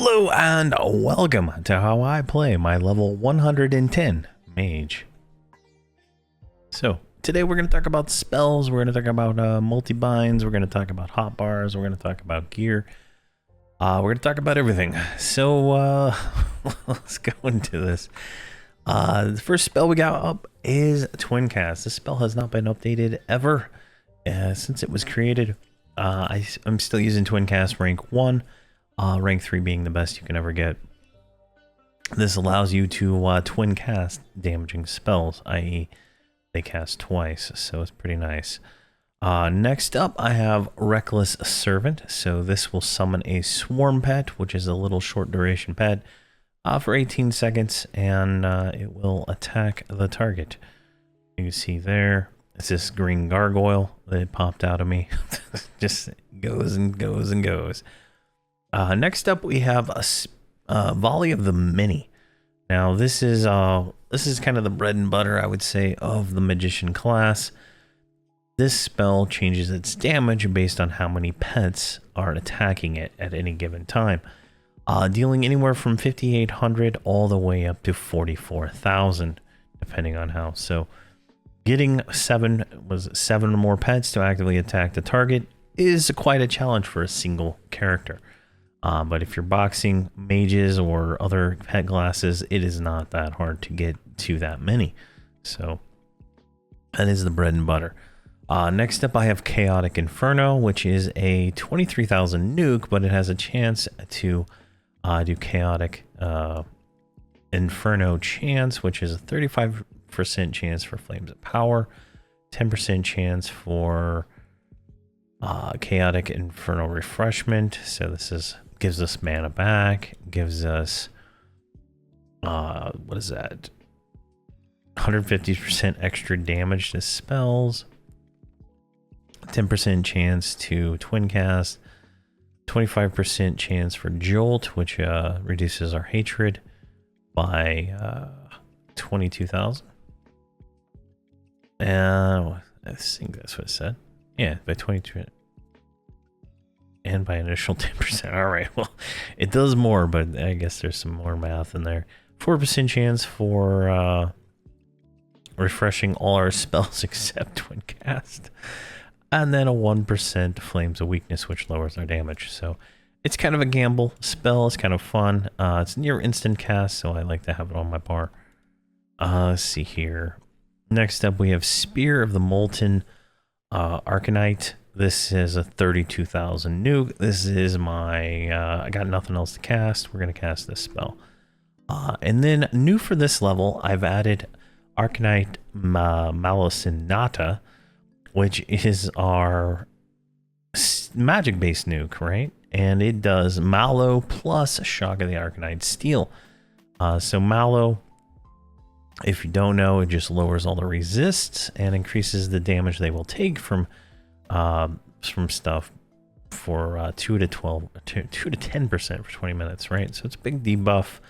Hello and welcome to how I play my level 110 Mage. So today we're going to talk about spells, we're going to talk about multibinds, we're going to talk about hotbars, we're going to talk about gear, we're going to talk about everything. So let's go into this. The first spell we got up is Twin Cast. This spell has not been updated ever since it was created. I'm still using Twin Cast rank 1. Rank 3 being the best you can ever get. This allows you to twin cast damaging spells, i.e. they cast twice, so it's pretty nice. Next up, I have Reckless Servant. So this will summon a Swarm Pet, which is a little short duration pet, for 18 seconds, and it will attack the target. You can see there, it's this green gargoyle that popped out of me. Just goes and goes and goes. Next up, we have a Volley of the Many. Now, this is kind of the bread and butter, I would say, of the Magician class. This spell changes its damage based on how many pets are attacking it at any given time, dealing anywhere from 5,800 all the way up to 44,000, depending on how. So, getting seven or more pets to actively attack the target is quite a challenge for a single character. But if you're boxing mages or other pet classes, it is not that hard to get to that many. So that is the bread and butter. Next up, I have Chaotic Inferno, which is a 23,000 nuke, but it has a chance to do Chaotic Inferno chance, which is a 35% chance for Flames of Power, 10% chance for Chaotic Inferno Refreshment. So this gives us mana back, gives us what is that, 150% extra damage to spells, 10% chance to twin cast, 25% chance for Jolt, which reduces our hatred by 22,000. I think that's what it said. Yeah, by 22. And by an initial 10%. All right, well, it does more, but I guess there's some more math in there. 4% chance for refreshing all our spells except Twin Cast. And then a 1% Flames of Weakness, which lowers our damage. So it's kind of a gamble spell. It's kind of fun. It's near instant cast, so I like to have it on my bar. Let's see here. Next up, we have Spear of the Molten Arcanite. This is a 32,000 nuke. This is my, I got nothing else to cast. We're going to cast this spell. And then new for this level, I've added Arcanite Malicinata, which is our magic-based nuke, right? And it does Mallow plus Shock of the Arcanite Steel. So Mallow, if you don't know, it just lowers all the resists and increases the damage they will take from stuff for 2 to 10% for 20 minutes, right? So it's a big debuff,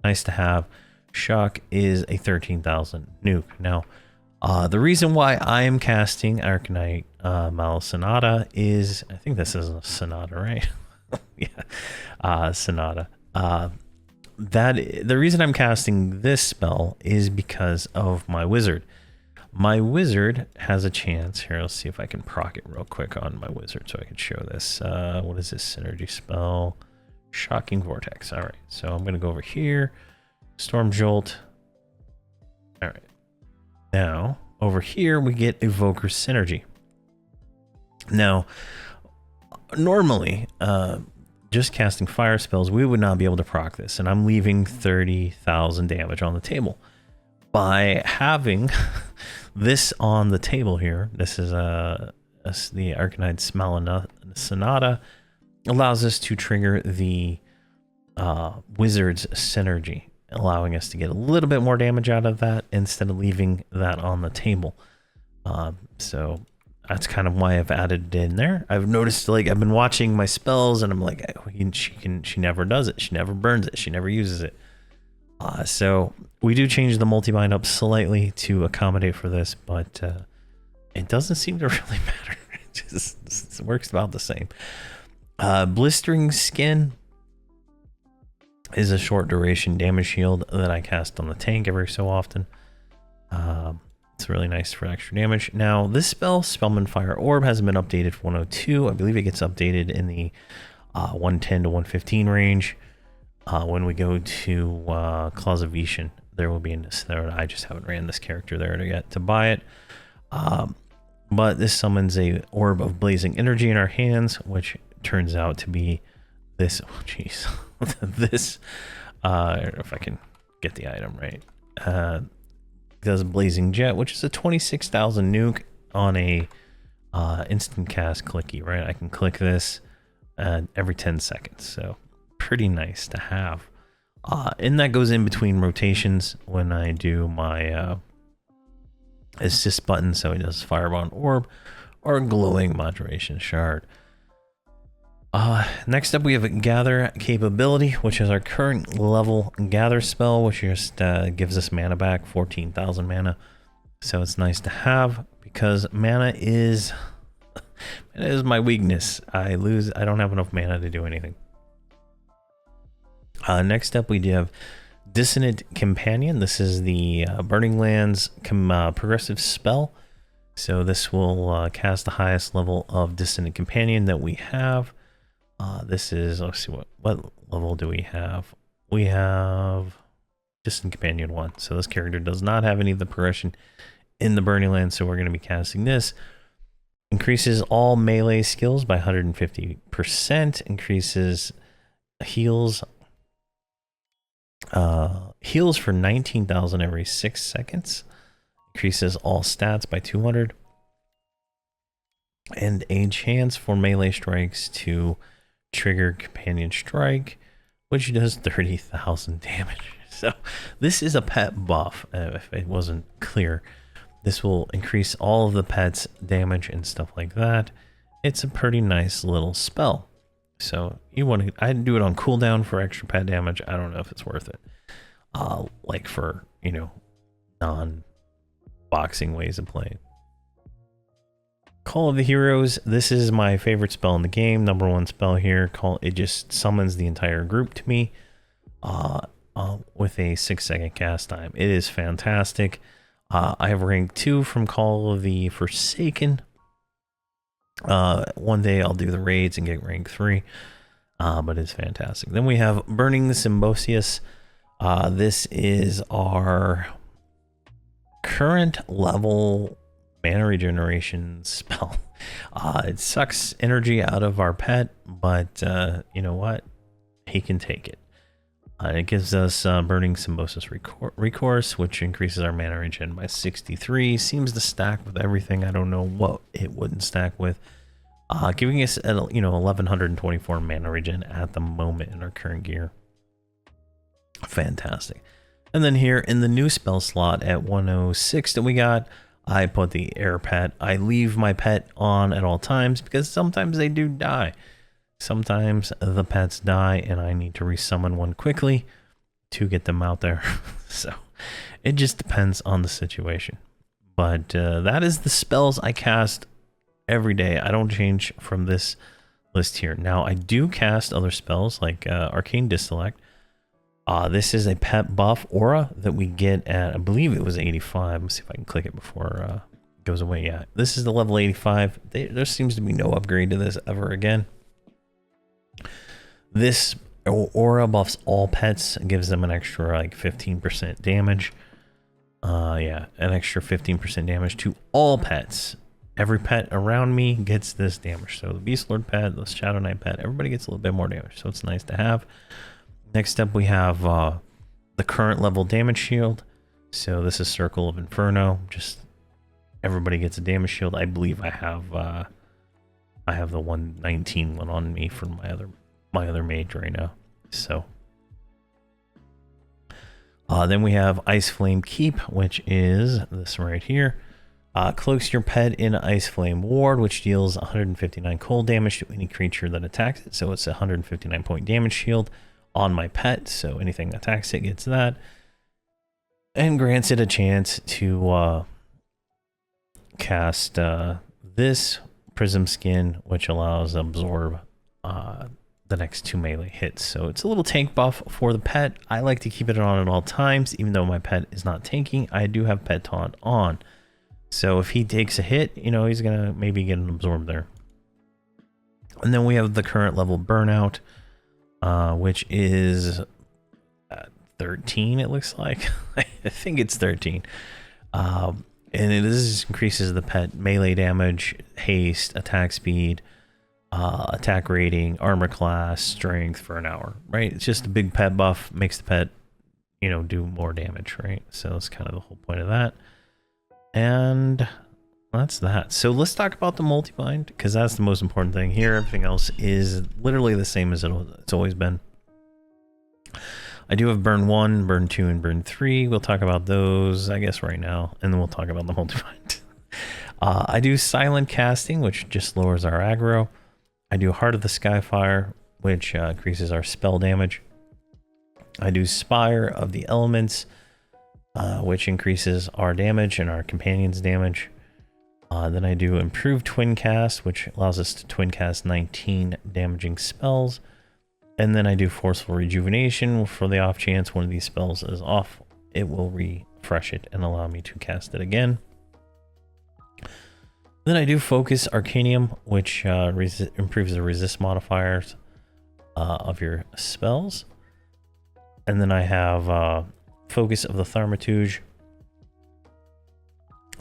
nice to have. Shock is a 13,000 nuke. Now, the reason why I am casting Arcanite Malicinata is, I think this is a Sonata, right? Yeah, Sonata. The reason I'm casting this spell is because of my wizard. My wizard has a chance. Here, let's see if I can proc it real quick on my wizard so I can show this. What is this synergy spell? Shocking Vortex. All right, so I'm going to go over here. Storm Jolt. All right. Now, over here, we get Evoker Synergy. Now, normally, just casting fire spells, we would not be able to proc this, and I'm leaving 30,000 damage on the table. By having this on the table here, this is the Arcanite Malicinata, allows us to trigger the Wizard's Synergy, allowing us to get a little bit more damage out of that instead of leaving that on the table. So that's kind of why I've added it in there. I've noticed, like, I've been watching my spells and I'm like, oh, she never does it. She never burns it. She never uses it. So we do change the multibind up slightly to accommodate for this, but it doesn't seem to really matter. It just works about the same. Blistering Skin. is a short duration damage shield that I cast on the tank every so often. It's really nice for extra damage. Now, this spell, Spellman Fire Orb, hasn't been updated for 102. I believe it gets updated in the 110 to 115 range. When we go to Claws of Vishan, there will be in this there. I just haven't ran this character there to get to buy it. But this summons a Orb of Blazing Energy in our hands, which turns out to be this. Oh, jeez. This, if I can get the item right, does Blazing Jet, which is a 26,000 nuke on a instant cast clicky, right? I can click this every 10 seconds, so pretty nice to have. And that goes in between rotations when I do my assist button, so it does Firebond Orb or Glowing Moderation Shard. Next up, we have a Gather capability, which is our current level Gather spell, which just gives us mana back, 14,000 mana. So it's nice to have because mana is my weakness. I don't have enough mana to do anything. Next up, we do have Dissonant Companion. This is the Burning Lands progressive spell. So this will cast the highest level of Dissonant Companion that we have. This is, let's see, what level do we have? We have Distant Companion 1. So this character does not have any of the progression in the Burning Lands, so we're going to be casting this. Increases all melee skills by 150%. Increases heals for 19,000 every 6 seconds. Increases all stats by 200. And a chance for melee strikes to trigger Companion Strike, which does 30,000 damage. So this is a pet buff, if it wasn't clear. This will increase all of the pets' damage and stuff like that. It's a pretty nice little spell. So you want to, I do it on cooldown for extra pet damage. I don't know if it's worth it. Like for, you know, non-boxing ways of playing. Call of the Heroes. This is my favorite spell in the game. Number one spell here. It just summons the entire group to me with a 6-second cast time. It is fantastic. I have rank 2 from Call of the Forsaken. One day I'll do the raids and get rank 3. But it's fantastic. Then we have Burning the Symbiosis. This is our current level mana regeneration spell. It sucks energy out of our pet, but you know what? He can take it. It gives us Burning Symbiosis Recourse, which increases our mana regen by 63. Seems to stack with everything. I don't know what it wouldn't stack with. Giving us, 1,124 mana regen at the moment in our current gear. Fantastic. And then here in the new spell slot at 106 that we got, I put the air pet. I leave my pet on at all times because sometimes they do die. Sometimes the pets die and I need to resummon one quickly to get them out there. So it just depends on the situation. But that is the spells I cast every day. I don't change from this list here. Now I do cast other spells like Arcane Distillect. This is a pet buff aura that we get at, I believe it was 85. Let's see if I can click it before it goes away. Yeah, this is the level 85. There seems to be no upgrade to this ever again. This aura buffs all pets, gives them an extra like 15% damage. Yeah, an extra 15% damage to all pets. Every pet around me gets this damage. So the Beast Lord pet, the Shadow Knight pet, everybody gets a little bit more damage. So it's nice to have. Next up, we have the current level damage shield. So this is Circle of Inferno. Just everybody gets a damage shield. I believe I have the 119 one on me from my other mage right now. So then we have Ice Flame Keep, which is this right here. Cloaks your pet in Ice Flame Ward, which deals 159 cold damage to any creature that attacks it. So it's a 159 point damage shield on my pet, so anything that attacks it gets that, and grants it a chance to cast this Prism Skin, which allows absorb the next 2 melee hits. So it's a little tank buff for the pet. I like to keep it on at all times, even though my pet is not tanking. I do have pet taunt on. So if he takes a hit, you know, he's gonna maybe get an absorb there. And then we have the current level burnout, which is 13, it looks like. I think it's 13. And this increases the pet melee damage, haste, attack speed, attack rating, armor class, strength for an hour, right? It's just a big pet buff, makes the pet, you know, do more damage, right? So that's kind of the whole point of that. And that's that. So let's talk about the multi-bind, because that's the most important thing here. Everything else is literally the same as it's always been. I do have burn 1, burn 2, and burn 3. We'll talk about those, I guess, right now, and then we'll talk about the multi-bind. I do silent casting, which just lowers our aggro. I do Heart of the Skyfire, which increases our spell damage. I do Spire of the Elements, which increases our damage and our companions' damage. Then I do Improved Twin Cast, which allows us to twin cast 19 damaging spells. And then I do Forceful Rejuvenation. For the off chance one of these spells is off, it will refresh it and allow me to cast it again. Then I do Focus Arcanium, which improves the resist modifiers of your spells. And then I have Focus of the Thaumaturge,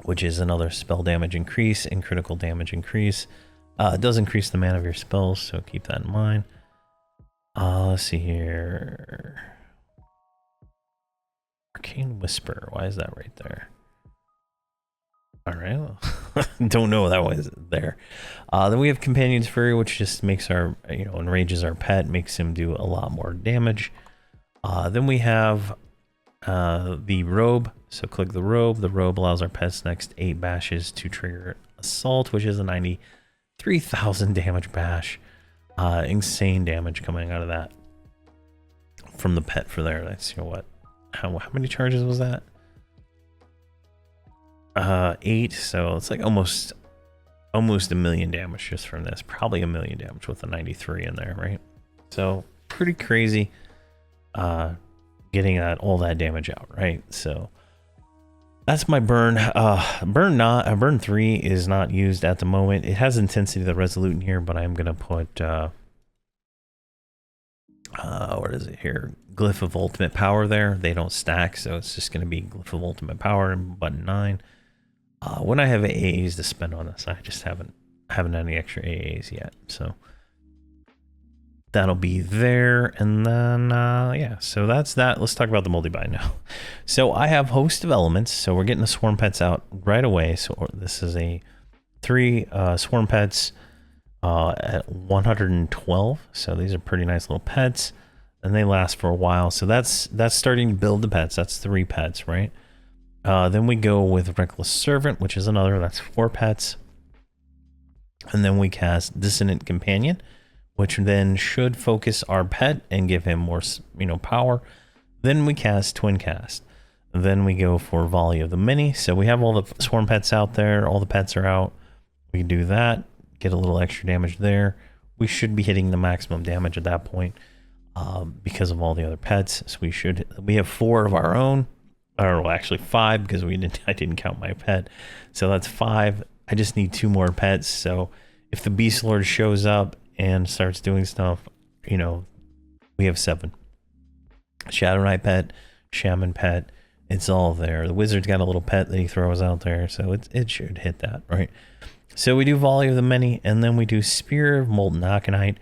which is another spell damage increase and critical damage increase. It does increase the mana of your spells, so keep that in mind. Let's see here. Arcane Whisper, why is that right there? All right, well, don't know that was there. Then we have Companion's Fury, which just makes our, you know, enrages our pet, makes him do a lot more damage. Then we have the Robe. So click the Robe. The Robe allows our pet's next 8 bashes to trigger Assault, which is a 93,000 damage bash. Insane damage coming out of that from the pet for there. Let's see what. How many charges was that? 8. So it's like almost a million damage just from this. Probably a million damage with the 93 in there, right? So pretty crazy. Getting all that damage out, right? So that's my burn. Burn 3 is not used at the moment. It has Intensity of the Resolute in here, but I'm gonna put what is it here? Glyph of Ultimate Power there. They don't stack, so it's just gonna be Glyph of Ultimate Power and button 9. When I have AAs to spend on this, I just haven't any extra AAs yet, so that'll be there. And then yeah, so that's that. Let's talk about the multi-bind now. So I have Host of Elements, so we're getting the swarm pets out right away. So this is a 3 swarm pets at 112. So these are pretty nice little pets, and they last for a while. So that's starting to build the pets. That's 3 pets, right? Then we go with Reckless Servant, which is another. That's 4 pets. And then we cast Dissonant Companion, which then should focus our pet and give him more, you know, power. Then we cast Twin Cast. Then we go for Volley of the Many. So we have all the swarm pets out there. All the pets are out. We can do that. Get a little extra damage there. We should be hitting the maximum damage at that point because of all the other pets. So we have 4 of our own. Or well, actually 5, because I didn't count my pet. So that's 5. I just need 2 more pets. So if the Beast Lord shows up and starts doing stuff, you know, we have 7. Shadow Knight pet, Shaman pet, it's all there. The Wizard's got a little pet that he throws out there, so it should hit that, right? So we do Volley of the Many, and then we do Spear of Molten Aconite,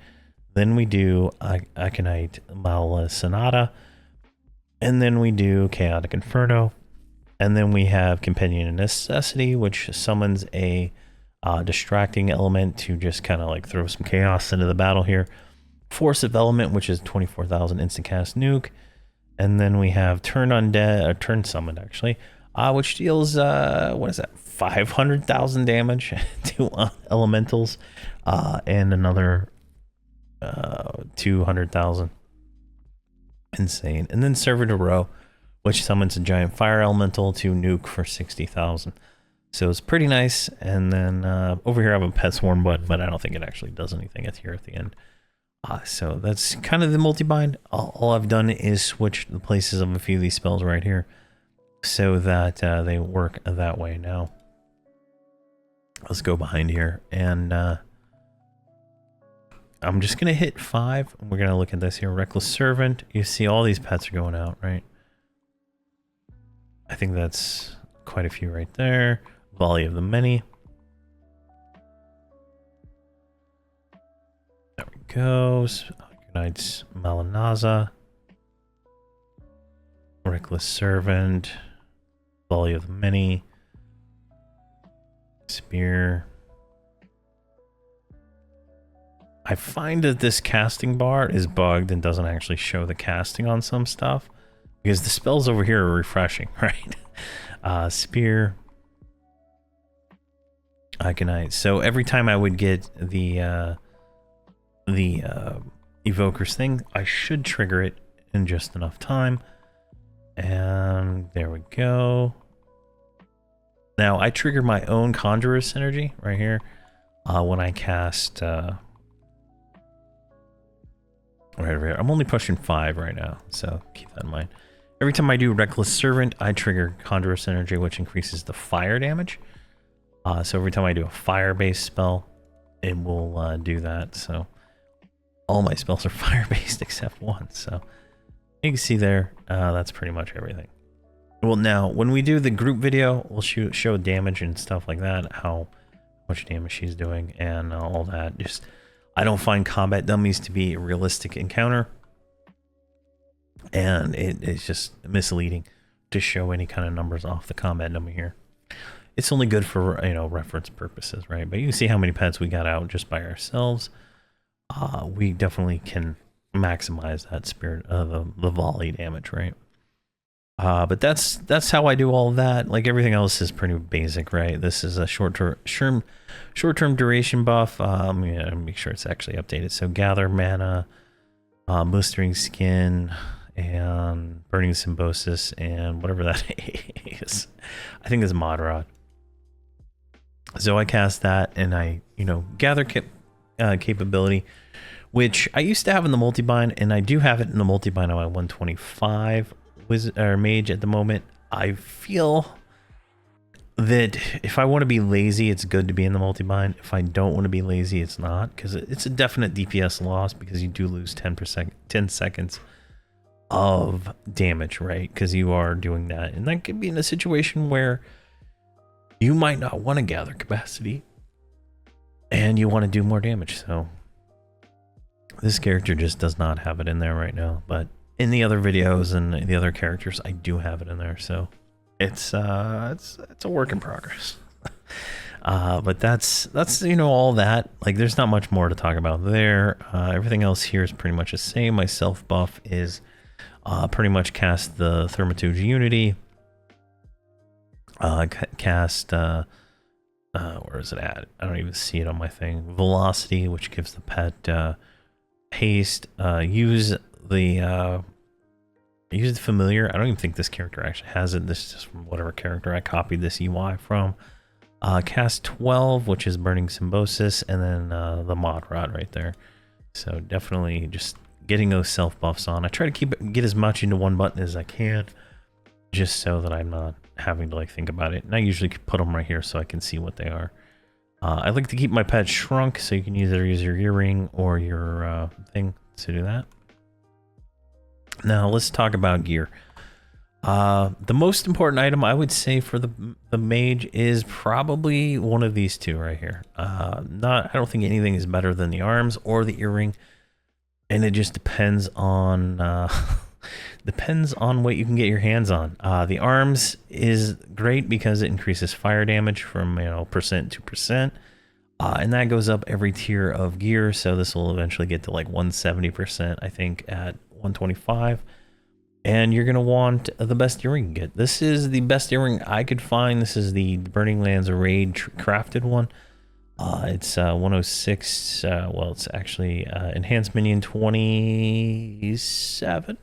then we do Aconite Mala Sonata, and then we do Chaotic Inferno, and then we have Companion of Necessity, which summons a distracting element to just kind of like throw some chaos into the battle here. Force of Element, which is 24,000 instant cast nuke, and then we have Turn Undead, or Turn Summoned actually, which deals what is that, 500,000 damage to elementals, and another 200,000. Insane. And then Servant of Row, which summons a giant fire elemental to nuke for 60,000. So it's pretty nice. And then over here I have a Pet Swarm, but I don't think it actually does anything here at the end. So that's kind of the multi-bind. All I've done is switch the places of a few of these spells right here so that they work that way. Now, let's go behind here, and I'm just going to hit 5. We're going to look at this here. Reckless Servant. You see all these pets are going out, right? I think that's quite a few right there. Volley of the Many. There we go. Knights Malanaza. Reckless Servant. Volley of the Many. Spear. I find that this casting bar is bugged and doesn't actually show the casting on some stuff because the spells over here are refreshing, right? Spear. Iconite. So every time I would get the Evoker's thing, I should trigger it in just enough time. And there we go. Now I trigger my own Conjurer synergy right here when I cast right over here. I'm only pushing 5 right now, so keep that in mind. Every time I do Reckless Servant, I trigger Conjurer synergy, which increases the fire damage. So every time I do a fire-based spell, it will do that. So all my spells are fire-based except one. So you can see there, that's pretty much everything. Well, now, when we do the group video, we'll show damage and stuff like that, how much damage she's doing and all that. Just, I don't find combat dummies to be a realistic encounter, and it's just misleading to show any kind of numbers off the combat dummy here. It's only good for, you know, reference purposes, right? But you can see how many pets we got out just by ourselves. We definitely can maximize that spirit of the volley damage, right? But that's how I do all of that. Like everything else is pretty basic, right? This is a short-term duration buff. Yeah, make sure it's actually updated. So gather mana, blistering skin, and burning symbiosis, and whatever that is. I think it's mod rod. So I cast that, and I, you know, gather capability, which I used to have in the multibind, and I do have it in the multibind on my 125 mage at the moment. I feel that if I want to be lazy, it's good to be in the multibind. If I don't want to be lazy, it's not, because it's a definite DPS loss, because you do lose 10 seconds of damage, right? Because you are doing that, and that could be in a situation where you might not want to gather capacity and you want to do more damage. So this character just does not have it in there right now, but in the other videos and the other characters, I do have it in there. So it's a work in progress. But that's you know, all that. Like, there's not much more to talk about there. Everything else here is pretty much the same. My self buff is pretty much cast the Thaumaturge Unity. Cast where is it at? I don't even see it on my thing. Velocity, which gives the pet haste. Use the familiar. I don't even think this character actually has it. This is just from whatever character I copied this UI from. Cast 12, which is burning symbiosis, and then the mod rod right there. So definitely just getting those self buffs on. I try to get as much into one button as I can, just so that I'm not having to like think about it. And I usually put them right here so I can see what they are. I like to keep my pet shrunk, so you can either use your earring or your thing to do that. Now let's talk about gear. The most important item I would say for the mage is probably one of these two right here. I don't think anything is better than the arms or the earring, and it just depends on what you can get your hands on. The arms is great because it increases fire damage from, you know, percent to percent, and that goes up every tier of gear. So this will eventually get to like 170%, I think, at 125. And you're gonna want the best earring you can get. This is the best earring I could find. This is the Burning Lands Arrayed crafted one. It's 106. Well, it's actually Enhanced Minion 27.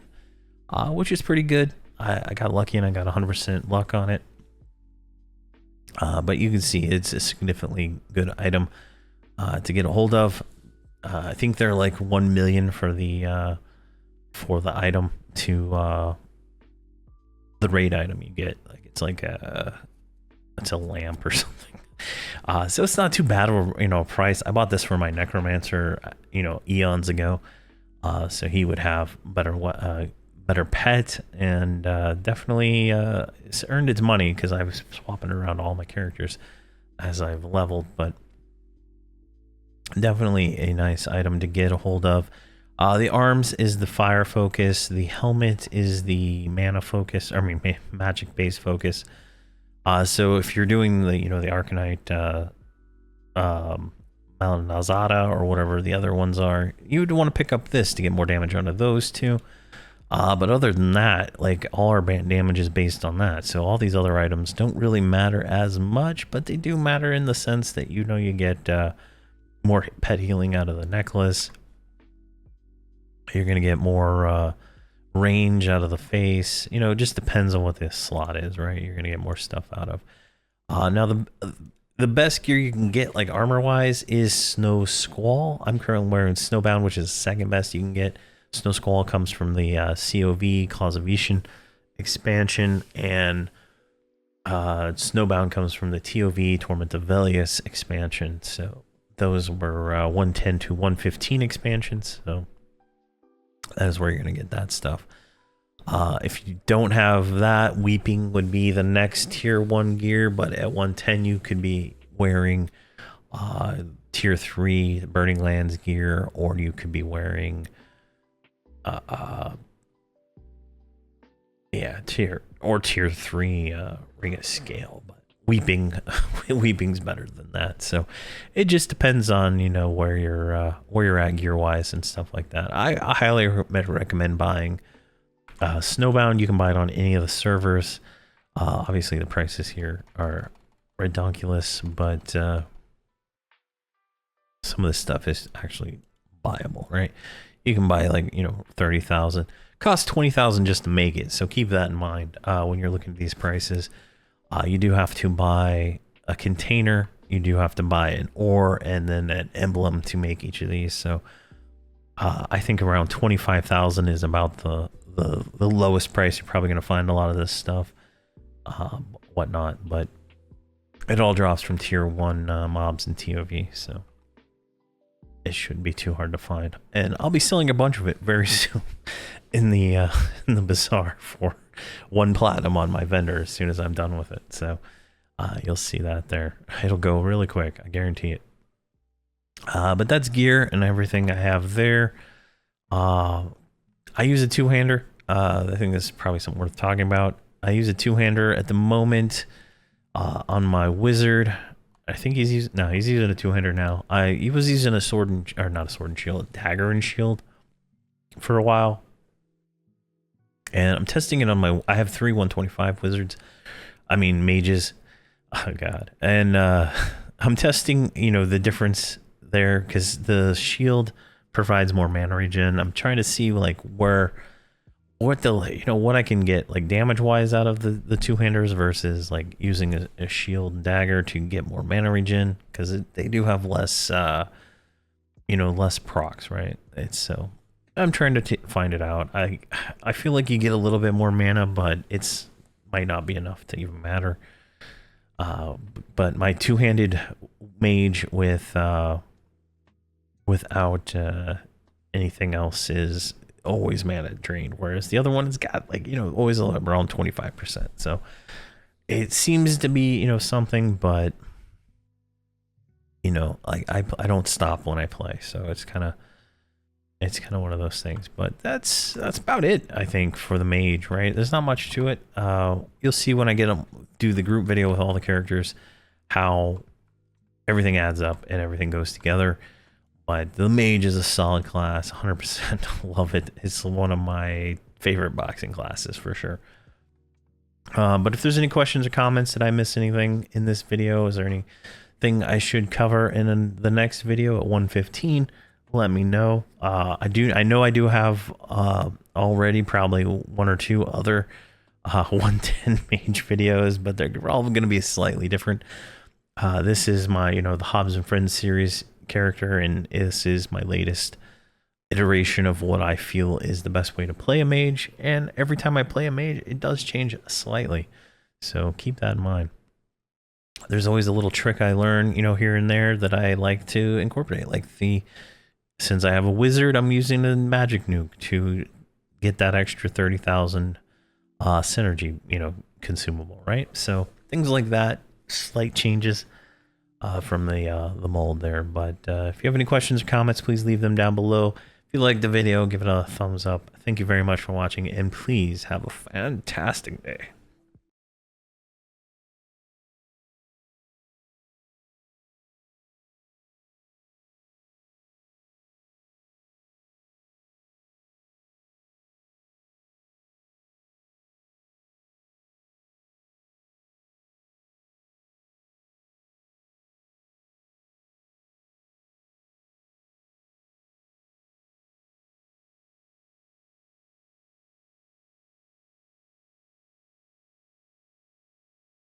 Which is pretty good. I got lucky and I got 100% luck on it. But you can see it's a significantly good item to get a hold of. I think they're like 1 million for the item to the raid item you get. Like it's like it's a lamp or something. So it's not too bad of a price. I bought this for my necromancer, eons ago. So he would have better pet, and definitely it's earned its money because I was swapping around all my characters as I've leveled. But definitely a nice item to get a hold of. The arms is the fire focus. The helmet is the mana focus. I mean, magic base focus. So if you're doing the the Arcanite, Malnazada or whatever the other ones are, you would want to pick up this to get more damage onto those two. But other than that, like all our damage is based on that. So all these other items don't really matter as much, but they do matter in the sense that you get more pet healing out of the necklace. You're going to get more range out of the face. It just depends on what this slot is, right? You're going to get more stuff out of. Now, the best gear you can get, like armor-wise, is Snow Squall. I'm currently wearing Snowbound, which is the second best you can get. Snow Squall comes from the COV, Cause of Vishan expansion, and Snowbound comes from the TOV, Torment of Velius expansion. So those were 110 to 115 expansions. So that is where you're going to get that stuff. If you don't have that, Weeping would be the next tier 1 gear, but at 110 you could be wearing tier 3 Burning Lands gear, or you could be wearing tier 3 Ring of Scale, but Weeping's better than that. So it just depends on where you're at gear wise and stuff like that. I highly recommend buying Snowbound. You can buy it on any of the servers. Obviously the prices here are redonkulous, but some of this stuff is actually buyable, right? You can buy like 30,000. Costs 20,000 just to make it, so keep that in mind when you're looking at these prices. You do have to buy a container, you do have to buy an ore, and then an emblem to make each of these. So I think around 25,000 is about the lowest price you're probably going to find a lot of this stuff, whatnot. But it all drops from tier 1 mobs and TOV, so it shouldn't be too hard to find. And I'll be selling a bunch of it very soon in the bazaar for 1 platinum on my vendor as soon as I'm done with it. So you'll see that there. It'll go really quick, I guarantee it. But that's gear and everything I have there. I use a two-hander. I think this is probably something worth talking about. I use a two-hander at the moment on my wizard. I think he's using a two-hander now. He was using a sword and, or not a sword and shield, a dagger and shield for a while. And I'm testing it on I have 3 125 wizards. I mean mages. Oh god. And I'm testing, the difference there because the shield provides more mana regen. I'm trying to see like what I can get like damage wise out of the two-handers versus like using a shield and dagger to get more mana regen, because they do have less less procs, right? So I'm trying to find it out. I feel like you get a little bit more mana, but it's might not be enough to even matter. But my two-handed mage without anything else is always mana drained, whereas the other one has got like always around 25%. So it seems to be something, but like I don't stop when I play, so it's kind of one of those things. But that's about it, I think, for the mage, right? There's not much to it. You'll see when I do the group video with all the characters how everything adds up and everything goes together. But the mage is a solid class, 100% love it. It's one of my favorite boxing classes for sure. But if there's any questions or comments, did I miss anything in this video? Is there anything I should cover in the next video at 115? Let me know. I know I do have already probably 1 or 2 other 110 mage videos, but they're all going to be slightly different. This is my the Hobbs and Friends series character, and this is my latest iteration of what I feel is the best way to play a mage. And every time I play a mage, it does change slightly. So keep that in mind. There's always a little trick I learn, you know, here and there that I like to incorporate. Like since I have a wizard, I'm using a magic nuke to get that extra 30,000 synergy, you know, consumable, right? So things like that, slight changes from the mold there. But if you have any questions or comments, please leave them down below. If you liked the video, give it a thumbs up. Thank you very much for watching, and please have a fantastic day.